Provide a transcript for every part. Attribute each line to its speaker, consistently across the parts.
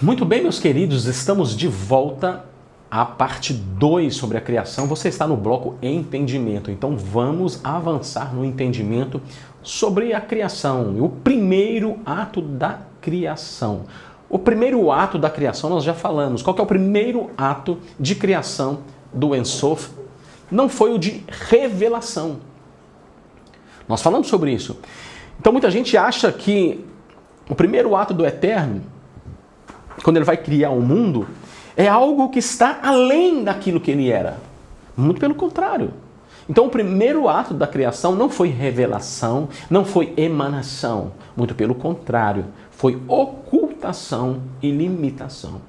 Speaker 1: Muito bem, meus queridos, estamos de volta à parte 2 sobre a criação. Você está no bloco Entendimento, então vamos avançar no entendimento sobre a criação, o primeiro ato da criação. O primeiro ato da criação nós já falamos. Qual que é o primeiro ato de criação do Ein Sof? Não foi o de revelação. Nós falamos sobre isso. Então muita gente acha que o primeiro ato do Eterno, quando ele vai criar o mundo, é algo que está além daquilo que ele era. Muito pelo contrário. Então o primeiro ato da criação não foi revelação, não foi emanação. Muito pelo contrário, foi ocultação e limitação.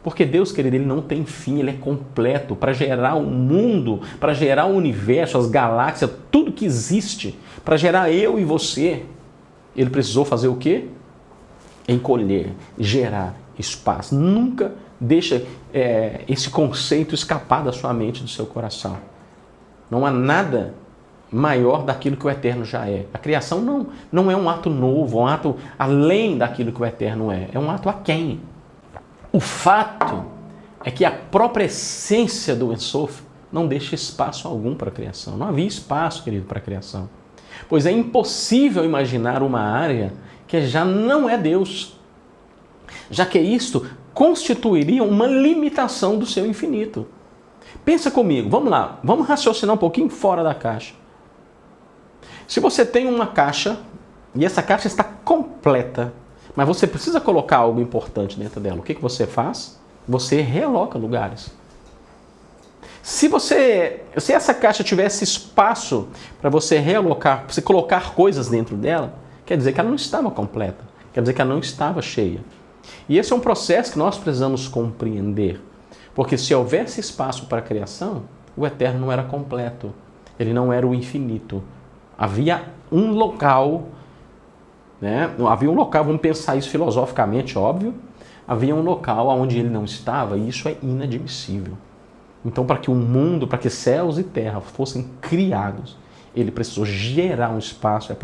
Speaker 1: Porque Deus, querido, ele não tem fim, ele é completo. Para gerar o mundo, para gerar o universo, as galáxias, tudo que existe, para gerar eu e você, ele precisou fazer o quê? Encolher, gerar espaço. Nunca deixa esse conceito escapar da sua mente, do seu coração. Não há nada maior daquilo que o Eterno já é. A criação não é um ato novo, um ato além daquilo que o Eterno é. É um ato aquém. O fato é que a própria essência do Ein Sof não deixa espaço algum para a criação. Não havia espaço, querido, para a criação. Pois é impossível imaginar uma área que já não é Deus, já que isto constituiria uma limitação do seu infinito. Pensa comigo, vamos lá, vamos raciocinar um pouquinho fora da caixa. Se você tem uma caixa e essa caixa está completa, mas você precisa colocar algo importante dentro dela, o que você faz? Você realoca lugares. Se essa caixa tivesse espaço para você realocar, para você colocar coisas dentro dela, quer dizer que ela não estava completa, quer dizer que ela não estava cheia. E esse é um processo que nós precisamos compreender, porque se houvesse espaço para a criação, o Eterno não era completo, ele não era o infinito. Havia um local, havia um local, vamos pensar isso filosoficamente, óbvio, havia um local onde ele não estava, e isso é inadmissível. Então, para que o mundo, para que céus e terra fossem criados, ele precisou gerar um espaço.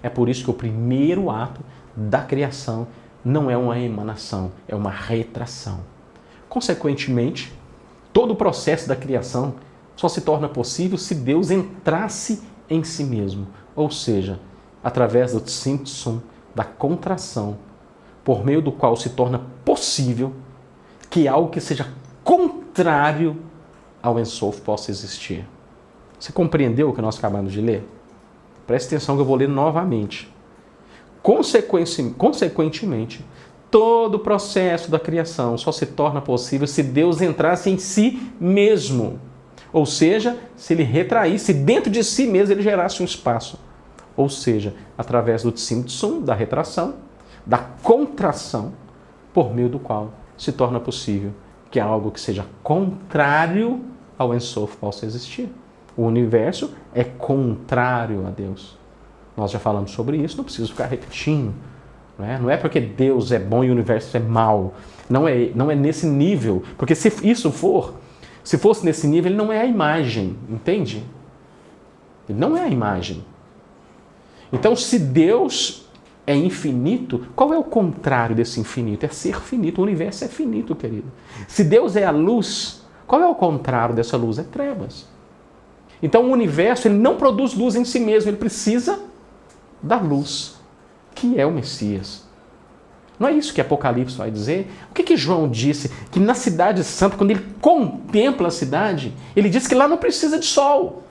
Speaker 1: É por isso que o primeiro ato da criação não é uma emanação, é uma retração. Consequentemente, todo o processo da criação só se torna possível se Deus entrasse em si mesmo, ou seja, através do tzimtzum, da contração, por meio do qual se torna possível que algo que seja contrário ao Ein Sof possa existir. Você compreendeu o que nós acabamos de ler? Preste atenção que eu vou ler novamente. Consequentemente, todo o processo da criação só se torna possível se Deus entrasse em si mesmo. Ou seja, se ele retraísse dentro de si mesmo, ele gerasse um espaço. Ou seja, através do tzimtzum, da retração, da contração, por meio do qual se torna possível que algo que seja contrário ao Ein Sof possa existir. O universo é contrário a Deus. Nós já falamos sobre isso, não preciso ficar repetindo. Não é porque Deus é bom e o universo é mau. Não é nesse nível. Porque se fosse nesse nível, ele não é a imagem, entende? Ele não é a imagem. Então, se Deus é infinito, qual é o contrário desse infinito? É ser finito. O universo é finito, querido. Se Deus é a luz, qual é o contrário dessa luz? É trevas. Então, o universo ele não produz luz em si mesmo, ele precisa da luz, que é o Messias. Não é isso que Apocalipse vai dizer? O que João disse? Que na cidade santa, quando ele contempla a cidade, ele diz que lá não precisa de sol.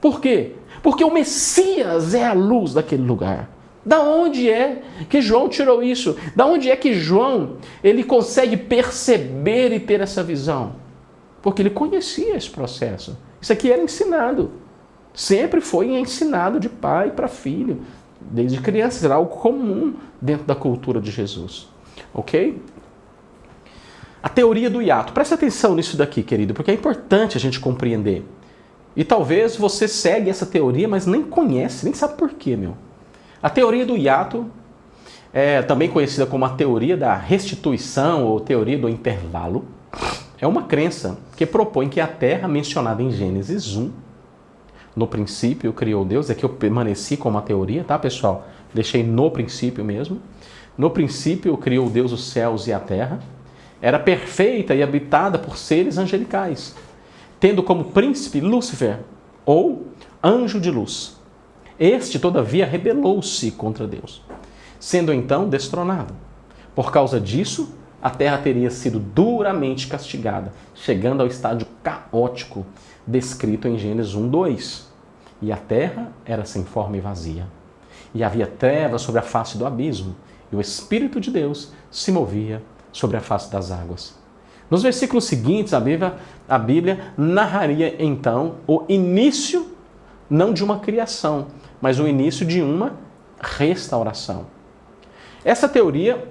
Speaker 1: Por quê? Porque o Messias é a luz daquele lugar. Da onde é que João tirou isso? Da onde é que João ele consegue perceber e ter essa visão? Porque ele conhecia esse processo. Isso aqui era ensinado. Sempre foi ensinado de pai para filho. Desde criança, era algo comum dentro da cultura de Jesus. Ok? A teoria do hiato. Preste atenção nisso daqui, querido, porque é importante a gente compreender. E talvez você segue essa teoria, mas nem conhece, nem sabe por quê, meu. A teoria do hiato é também conhecida como a teoria da restituição ou teoria do intervalo. É uma crença que propõe que a Terra, mencionada em Gênesis 1, no princípio criou Deus, aqui eu permaneci com uma teoria, tá, pessoal? Deixei no princípio mesmo. No princípio criou Deus os céus e a terra. Era perfeita e habitada por seres angelicais, tendo como príncipe Lúcifer, ou anjo de luz. Este, todavia, rebelou-se contra Deus, sendo então destronado. Por causa disso, a terra teria sido duramente castigada, chegando ao estágio caótico descrito em Gênesis 1:2. E a terra era sem forma e vazia. E havia trevas sobre a face do abismo, e o Espírito de Deus se movia sobre a face das águas. Nos versículos seguintes, a Bíblia narraria então o início, não de uma criação, mas o início de uma restauração. Essa teoria,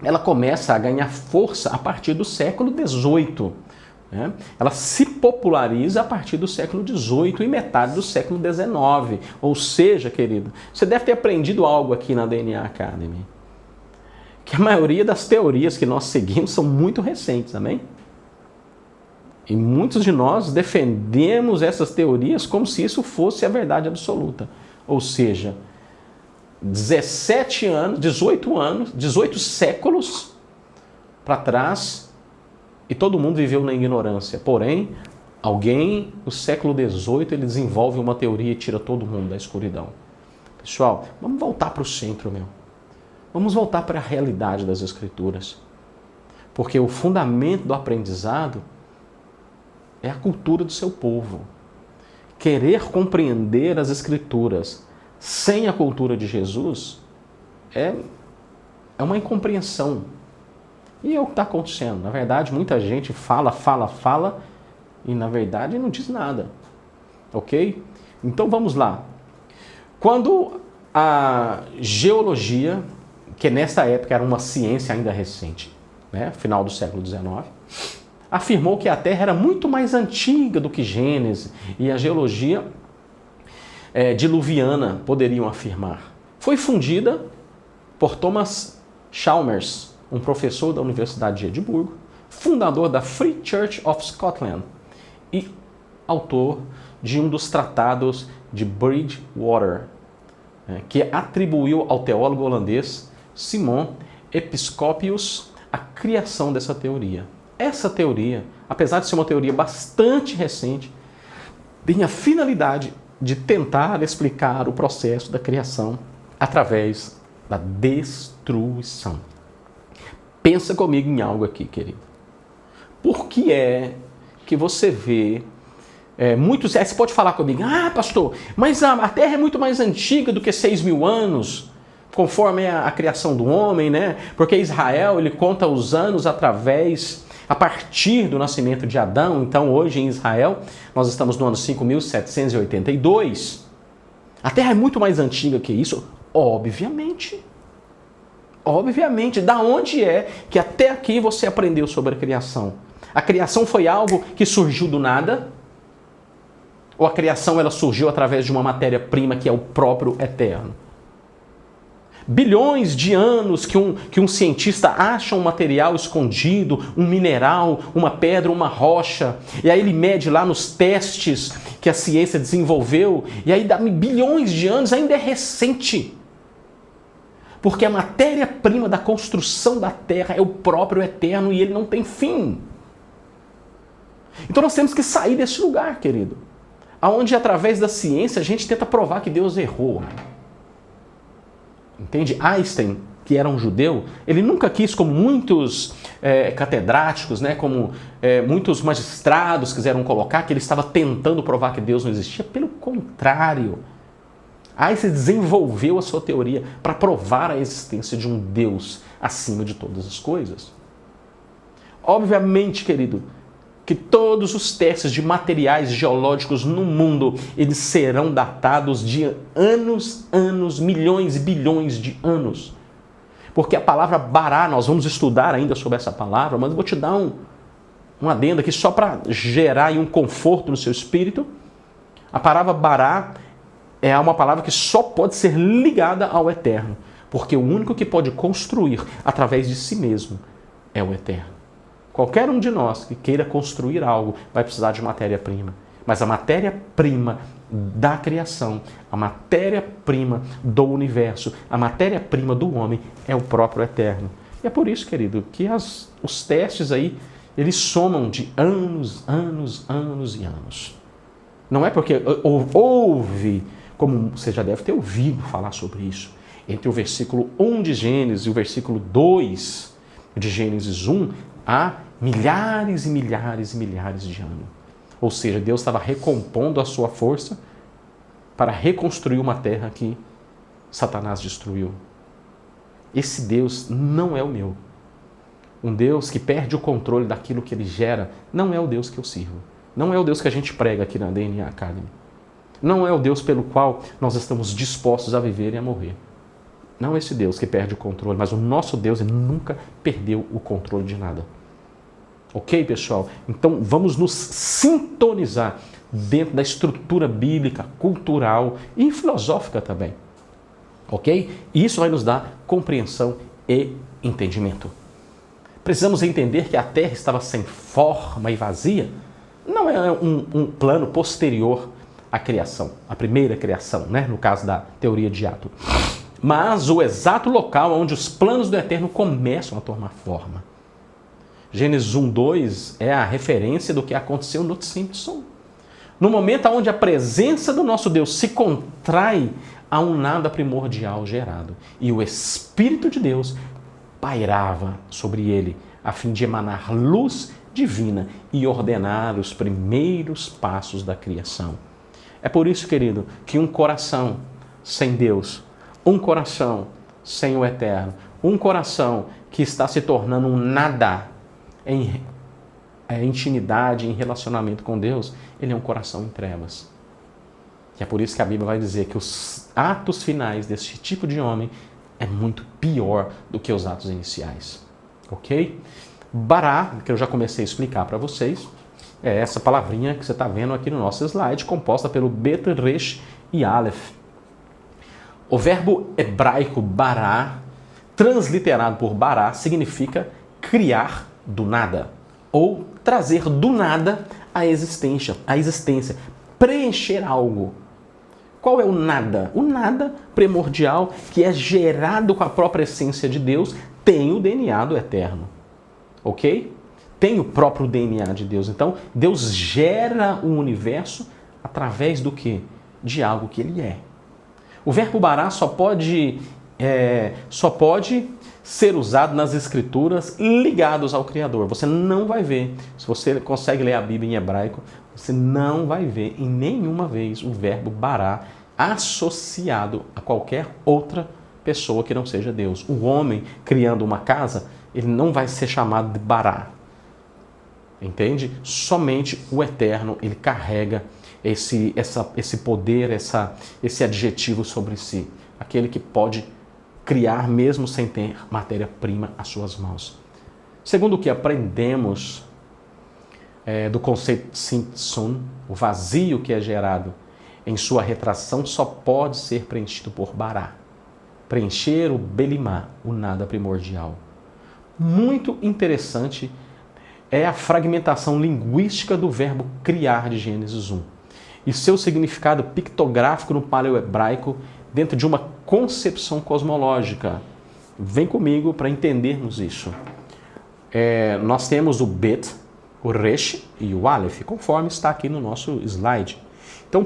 Speaker 1: ela começa a ganhar força a partir do século XVIII. Né? Ela se populariza a partir do século XVIII e metade do século XIX. Ou seja, querido, você deve ter aprendido algo aqui na DNA Academy. Que a maioria das teorias que nós seguimos são muito recentes, amém? E muitos de nós defendemos essas teorias como se isso fosse a verdade absoluta. Ou seja, 17 anos, 18 séculos para trás, e todo mundo viveu na ignorância. Porém, alguém, no século XVIII, ele desenvolve uma teoria e tira todo mundo da escuridão. Pessoal, vamos voltar para o centro, meu. Vamos voltar para a realidade das Escrituras. Porque o fundamento do aprendizado é a cultura do seu povo. Querer compreender as Escrituras sem a cultura de Jesus é uma incompreensão. E é o que está acontecendo. Na verdade, muita gente fala e na verdade não diz nada. Ok? Então vamos lá. Quando a geologia, que nesta época era uma ciência ainda recente, né, final do século XIX, afirmou que a Terra era muito mais antiga do que Gênesis, e a geologia diluviana poderiam afirmar. Foi fundida por Thomas Chalmers, um professor da Universidade de Edimburgo, fundador da Free Church of Scotland e autor de um dos tratados de Bridgewater, que atribuiu ao teólogo holandês Simon Episcopius a criação dessa teoria. Essa teoria, apesar de ser uma teoria bastante recente, tem a finalidade de tentar explicar o processo da criação através da destruição. Pensa comigo em algo aqui, querido. Por que é que você vê muitos... Você pode falar comigo, pastor, mas a Terra é muito mais antiga do que 6.000 anos, conforme a criação do homem, né? Porque Israel, ele conta os anos a partir do nascimento de Adão. Então, hoje em Israel, nós estamos no ano 5.782. A Terra é muito mais antiga que isso? Obviamente. Obviamente. Da onde é que até aqui você aprendeu sobre a criação? A criação foi algo que surgiu do nada? Ou a criação ela surgiu através de uma matéria-prima que é o próprio eterno? Bilhões de anos que um cientista acha um material escondido, um mineral, uma pedra, uma rocha, e aí ele mede lá nos testes que a ciência desenvolveu, e aí dá bilhões de anos, ainda é recente. Porque a matéria-prima da construção da Terra é o próprio eterno e ele não tem fim. Então nós temos que sair desse lugar, querido, onde através da ciência a gente tenta provar que Deus errou. Entende? Einstein, que era um judeu, ele nunca quis, como muitos catedráticos, né, como muitos magistrados quiseram colocar, que ele estava tentando provar que Deus não existia. Pelo contrário, Einstein desenvolveu a sua teoria para provar a existência de um Deus acima de todas as coisas. Obviamente, querido, que todos os testes de materiais geológicos no mundo, eles serão datados de anos, milhões e bilhões de anos. Porque a palavra bará, nós vamos estudar ainda sobre essa palavra, mas eu vou te dar um adendo aqui só para gerar um conforto no seu espírito. A palavra bará é uma palavra que só pode ser ligada ao eterno, porque o único que pode construir através de si mesmo é o eterno. Qualquer um de nós que queira construir algo vai precisar de matéria-prima. Mas a matéria-prima da criação, a matéria-prima do universo, a matéria-prima do homem é o próprio Eterno. E é por isso, querido, que os testes aí, eles somam de anos, anos, anos e anos. Não é porque houve, como você já deve ter ouvido falar sobre isso, entre o versículo 1 de Gênesis e o versículo 2 de Gênesis 1, há milhares e milhares e milhares de anos. Ou seja, Deus estava recompondo a sua força para reconstruir uma terra que Satanás destruiu. Esse Deus não é o meu. Um Deus que perde o controle daquilo que ele gera não é o Deus que eu sirvo. Não é o Deus que a gente prega aqui na DNA Academy. Não é o Deus pelo qual nós estamos dispostos a viver e a morrer. Não é esse Deus que perde o controle, mas o nosso Deus ele nunca perdeu o controle de nada. Ok, pessoal? Então vamos nos sintonizar dentro da estrutura bíblica, cultural e filosófica também. Ok? E isso vai nos dar compreensão e entendimento. Precisamos entender que a Terra estava sem forma e vazia. Não é um plano posterior à criação, à primeira criação, né? No caso da teoria de Ato. Mas o exato local onde os planos do Eterno começam a tomar forma. Gênesis 1:2 é a referência do que aconteceu no Simpson. No momento onde a presença do nosso Deus se contrai a um nada primordial gerado. E o Espírito de Deus pairava sobre ele, a fim de emanar luz divina e ordenar os primeiros passos da criação. É por isso, querido, que um coração sem Deus, um coração sem o Eterno, um coração que está se tornando um nada em intimidade, em relacionamento com Deus, ele é um coração em trevas. E é por isso que a Bíblia vai dizer que os atos finais desse tipo de homem é muito pior do que os atos iniciais. Ok? Bará, que eu já comecei a explicar para vocês, é essa palavrinha que você está vendo aqui no nosso slide, composta pelo Bet, Resh e Aleph. O verbo hebraico bará, transliterado por bará, significa criar do nada, ou trazer do nada a existência, preencher algo. Qual é o nada? O nada primordial, que é gerado com a própria essência de Deus, tem o DNA do Eterno. Ok? Tem o próprio DNA de Deus. Então, Deus gera o universo através do quê? De algo que ele é. O verbo bará só pode ser usado nas escrituras ligados ao Criador. Você não vai ver, se você consegue ler a Bíblia em hebraico, você não vai ver em nenhuma vez o verbo bará associado a qualquer outra pessoa que não seja Deus. O homem criando uma casa, ele não vai ser chamado de bará. Entende? Somente o Eterno, ele carrega esse poder, esse adjetivo sobre si. Aquele que pode criar mesmo sem ter matéria-prima às suas mãos. Segundo o que aprendemos do conceito de Simpson, o vazio que é gerado em sua retração só pode ser preenchido por bará. Preencher o belimá, o nada primordial. Muito interessante é a fragmentação linguística do verbo criar de Gênesis 1 e seu significado pictográfico no paleo-hebraico dentro de uma concepção cosmológica. Vem comigo para entendermos isso. Nós temos o Bet, o Resh e o Aleph, conforme está aqui no nosso slide. Então,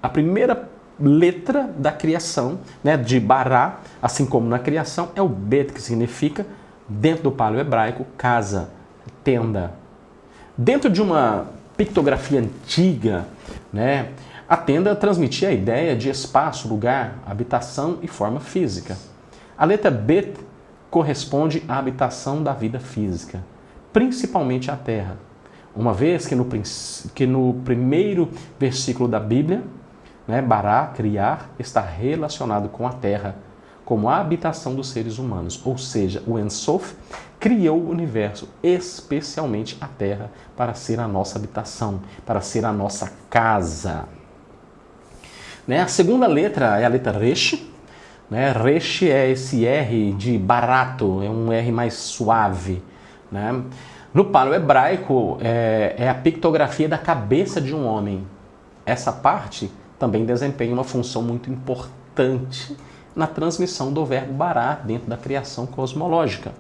Speaker 1: a primeira letra da criação, né, de Bará, assim como na criação, é o Bet, que significa, dentro do paleo-hebraico, casa, tenda. Dentro de uma pictografia antiga, né, a tenda transmitia a ideia de espaço, lugar, habitação e forma física. A letra Bet corresponde à habitação da vida física, principalmente a terra. Uma vez que no primeiro versículo da Bíblia, né, Bará, criar, está relacionado com a terra, como a habitação dos seres humanos. Ou seja, o Ensof criou o universo, especialmente a terra, para ser a nossa habitação, para ser a nossa casa. Né? A segunda letra é a letra Resh. Né? Resh é esse R de barato, é um R mais suave. Né? No paleo-hebraico é a pictografia da cabeça de um homem. essa parte também desempenha uma função muito importante na transmissão do verbo bará dentro da criação cosmológica.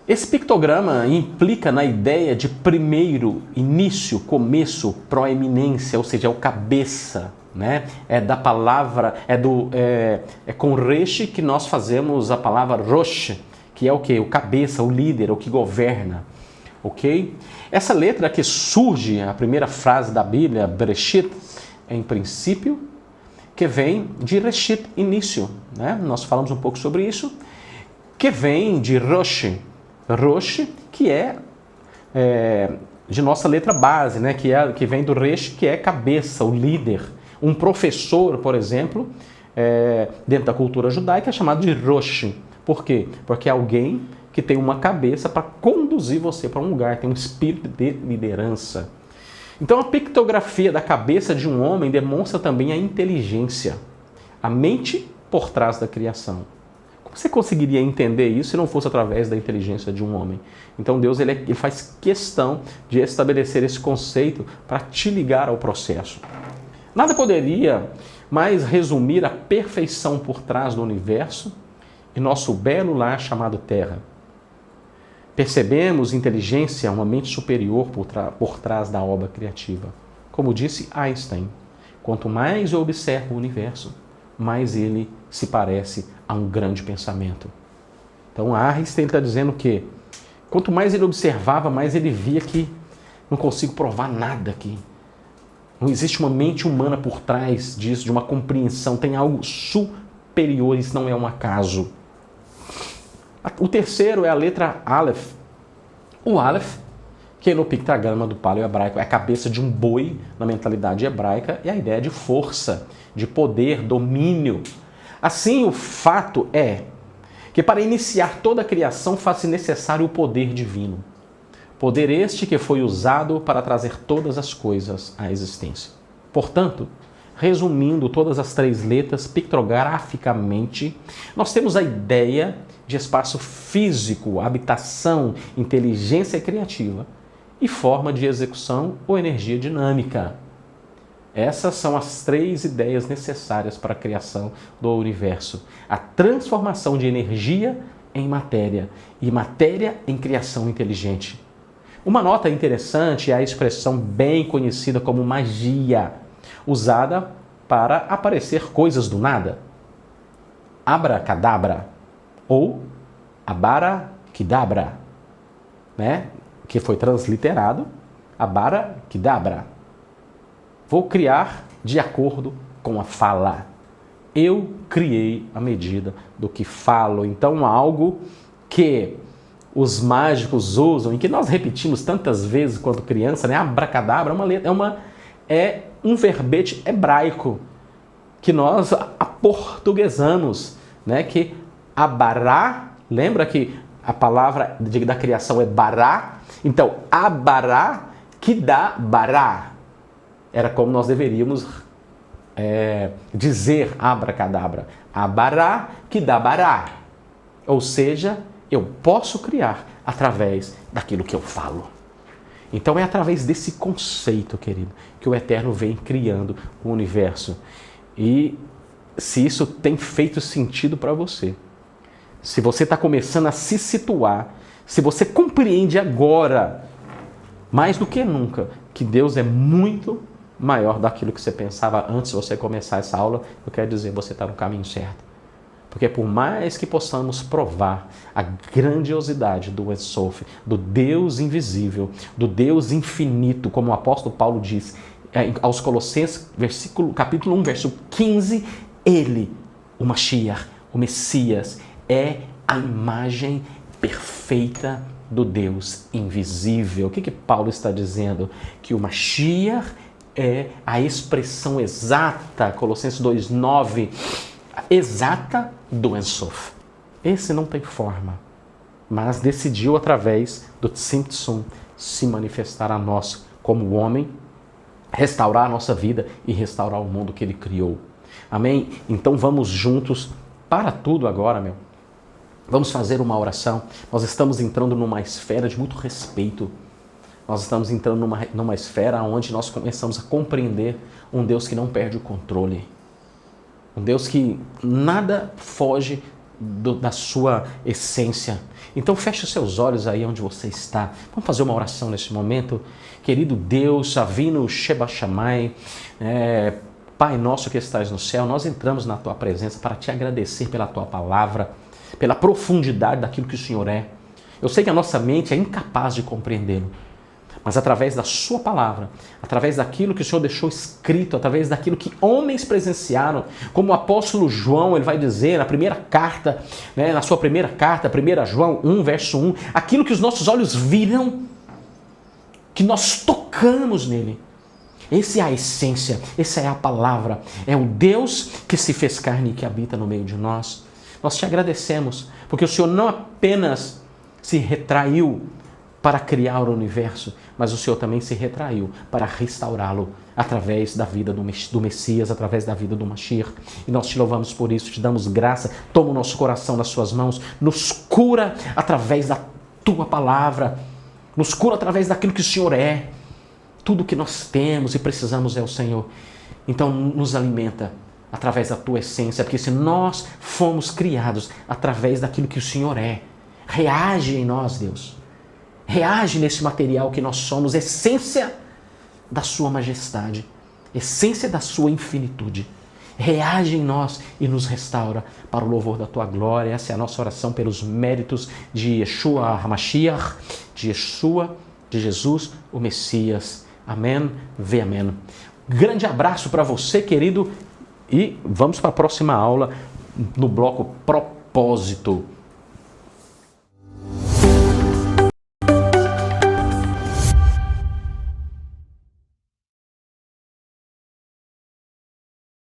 Speaker 1: Esse pictograma implica na ideia de primeiro, início, começo, proeminência, ou seja, é o cabeça, né? É da palavra, é com resh que nós fazemos a palavra rosh, que é o quê? O cabeça, o líder, o que governa, ok? Essa letra que surge, a primeira frase da Bíblia, Bereshit, em princípio, que vem de Reshit, início, né? Nós falamos um pouco sobre isso, que vem de Rosh, Rosh, que é de nossa letra base, né? Que vem do Resh, que é cabeça, o líder. Um professor, por exemplo, dentro da cultura judaica é chamado de Rosh. Por quê? Porque é alguém que tem uma cabeça para conduzir você para um lugar, tem um espírito de liderança. Então a pictografia da cabeça de um homem demonstra também a inteligência, a mente por trás da criação. Como você conseguiria entender isso se não fosse através da inteligência de um homem? Então Deus ele faz questão de estabelecer esse conceito para te ligar ao processo. Nada poderia mais resumir a perfeição por trás do universo e nosso belo lar chamado Terra. Percebemos inteligência, uma mente superior por trás da obra criativa. Como disse Einstein, quanto mais eu observo o universo, mais ele se parece a um grande pensamento. Então Einstein está dizendo que quanto mais ele observava, mais ele via que não consigo provar nada aqui. Não existe uma mente humana por trás disso, de uma compreensão, tem algo superior, isso não é um acaso. O terceiro é a letra Aleph. O Aleph, que no pictograma do paleo-hebraico é a cabeça de um boi na mentalidade hebraica, é a ideia de força, de poder, domínio. Assim, o fato é que para iniciar toda a criação faz-se necessário o poder divino. Poder este que foi usado para trazer todas as coisas à existência. Portanto, resumindo todas as três letras pictograficamente, nós temos a ideia de espaço físico, habitação, inteligência criativa e forma de execução ou energia dinâmica. Essas são as três ideias necessárias para a criação do universo. A transformação de energia em matéria e matéria em criação inteligente. Uma nota interessante é a expressão bem conhecida como magia, usada para aparecer coisas do nada. Abracadabra ou Abara-Kedabra, né? Que foi transliterado Abara-Kedabra. Vou criar de acordo com a fala. Eu criei à medida do que falo. Então, algo que os mágicos usam e que nós repetimos tantas vezes quando criança, né? Abracadabra é um verbete hebraico que nós aportuguesamos, né? Que abará, lembra que a palavra da criação é bará? Então, abará que dá bará. Era como nós deveríamos dizer abracadabra. Abará que dá bará. Ou seja, eu posso criar através daquilo que eu falo. Então é através desse conceito, querido, que o Eterno vem criando o universo. E se isso tem feito sentido para você, se você está começando a se situar, se você compreende agora, mais do que nunca, que Deus é muito maior daquilo que você pensava antes de você começar essa aula, eu quero dizer, você está no caminho certo. Porque por mais que possamos provar a grandiosidade do Ein Sof, do Deus invisível, do Deus infinito, como o apóstolo Paulo diz aos Colossenses, capítulo 1, verso 15, ele, o Mashiach, o Messias, é a imagem perfeita do Deus invisível. O que Paulo está dizendo? Que o Mashiach é a expressão exata, Colossenses 2,9, exata do Ein Sof. Esse não tem forma, mas decidiu através do Tzimtzum se manifestar a nós como homem, restaurar a nossa vida e restaurar o mundo que ele criou. Amém? Então vamos juntos para tudo agora, meu. Vamos fazer uma oração. Nós estamos entrando numa esfera de muito respeito. Nós estamos entrando numa esfera onde nós começamos a compreender um Deus que não perde o controle. Um Deus que nada foge da sua essência. Então feche os seus olhos aí onde você está. Vamos fazer uma oração nesse momento. Querido Deus, Avinu Sheba Shammai, Pai nosso que estás no céu, nós entramos na Tua presença para Te agradecer pela Tua palavra, pela profundidade daquilo que o Senhor é. Eu sei que a nossa mente é incapaz de compreendê-lo, mas através da Sua palavra, através daquilo que o Senhor deixou escrito, através daquilo que homens presenciaram, como o apóstolo João, ele vai dizer na primeira carta, na sua primeira carta, 1 João 1, verso 1, aquilo que os nossos olhos viram, que nós tocamos nele. Essa é a essência, essa é a palavra, é o Deus que se fez carne e que habita no meio de nós. Nós Te agradecemos, porque o Senhor não apenas se retraiu para criar o universo, mas o Senhor também se retraiu para restaurá-lo através da vida do Messias, através da vida do Mashiach. E nós Te louvamos por isso, Te damos graça, toma o nosso coração nas Suas mãos, nos cura através da Tua palavra, nos cura através daquilo que o Senhor é. Tudo que nós temos e precisamos é o Senhor. Então nos alimenta através da Tua essência, porque se nós fomos criados através daquilo que o Senhor é, reage em nós, Deus. Reage nesse material que nós somos, essência da Sua majestade, essência da Sua infinitude. Reage em nós e nos restaura para o louvor da Tua glória. Essa é a nossa oração pelos méritos de Yeshua HaMashiach, de Yeshua, de Jesus, o Messias. Amém, vê amém. Grande abraço para você, querido, e vamos para a próxima aula no bloco Propósito.